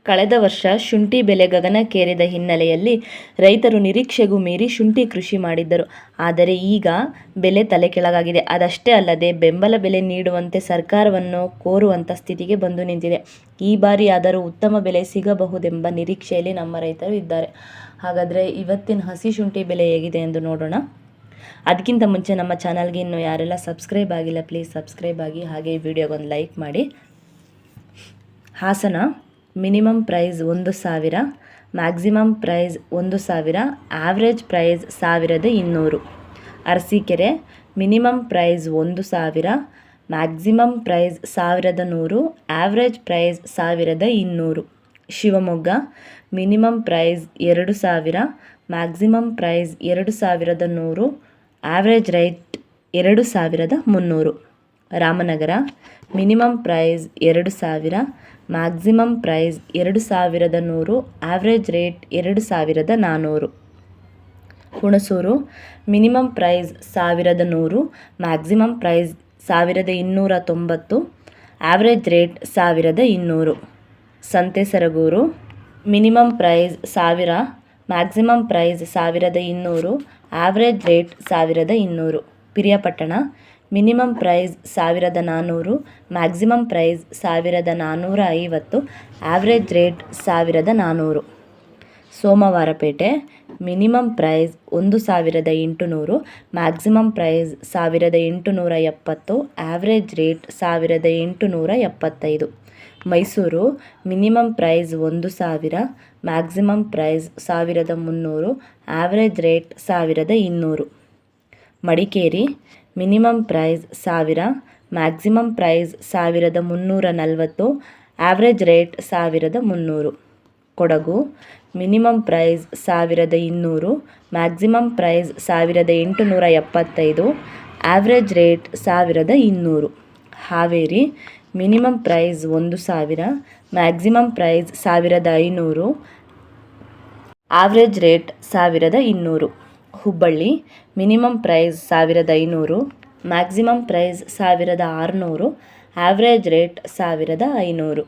ಕಳೆದ ವರ್ಷ ಶುಂಠಿ ಬೆಲೆ ಗಗನಕ್ಕೇರಿದ ಹಿನ್ನೆಲೆಯಲ್ಲಿ ರೈತರು ನಿರೀಕ್ಷೆಗೂ ಮೀರಿ ಶುಂಠಿ ಕೃಷಿ ಮಾಡಿದ್ದರು. ಆದರೆ ಈಗ ಬೆಲೆ ತಲೆಕೆಳಗಾಗಿದೆ. ಅದಷ್ಟೇ ಅಲ್ಲದೆ ಬೆಂಬಲ ಬೆಲೆ ನೀಡುವಂತೆ ಸರ್ಕಾರವನ್ನು ಕೋರುವಂಥ ಸ್ಥಿತಿಗೆ ಬಂದು ನಿಂತಿದೆ. ಈ ಬಾರಿಯಾದರೂ ಉತ್ತಮ ಬೆಲೆ ಸಿಗಬಹುದೆಂಬ ನಿರೀಕ್ಷೆಯಲ್ಲಿ ನಮ್ಮ ರೈತರು ಇದ್ದಾರೆ. ಹಾಗಾದರೆ ಇವತ್ತಿನ ಹಸಿ ಶುಂಠಿ ಬೆಲೆ ಹೇಗಿದೆ ಎಂದು ನೋಡೋಣ. ಅದಕ್ಕಿಂತ ಮುಂಚೆ ನಮ್ಮ ಚಾನಲ್ಗೆ ಇನ್ನೂ ಯಾರೆಲ್ಲ ಸಬ್ಸ್ಕ್ರೈಬ್ ಆಗಿಲ್ಲ ಪ್ಲೀಸ್ ಸಬ್ಸ್ಕ್ರೈಬ್ ಆಗಿ, ಹಾಗೆ ಈ ವಿಡಿಯೋಗೊಂದು ಲೈಕ್ ಮಾಡಿ. Hassan minimum price 1,000, maximum price 1,000, average price 1,200. Arsikere minimum price 1,000, maximum price 1,100, average price 1,200. Shivamogga minimum price 2,000, maximum price 2,100, average rate 2,300. Ramanagara minimum price 2,000, maximum price 2,100, average rate 2,400. Hunsur minimum price 1,100, maximum price 1,290, average rate 1,200. Santhesaragur minimum price 1,000, maximum price 1,200, average rate 1,200. Periyapatna minimum price 1,400, maximum price 1,450, average rate 1,400. Somwarpet minimum price 1,800, maximum price 1,870, average rate 1,875. Mysuru minimum price 1,000, maximum price 1,300, average rate 1,200. Madikeri minimum price 1,000, maximum price 1,340, average rate 1,300. Kodagu minimum price 1,200, maximum price 1,875, average rate 1,200. Haveri minimum price 1,000, maximum price 1,500, average rate 1,200. Hubballi minimum price 1,500, maximum price 1,600, average rate 1,500.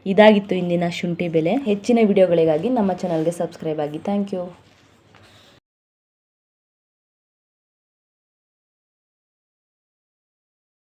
ಇದಾಗಿತ್ತು ಇಂದಿನ ಶುಂಠಿ ಬೆಲೆ. ಹೆಚ್ಚಿನ ವಿಡಿಯೋಗಳಿಗಾಗಿ ನಮ್ಮ ಚಾನಲ್ಗೆ subscribe ಆಗಿ. Thank you.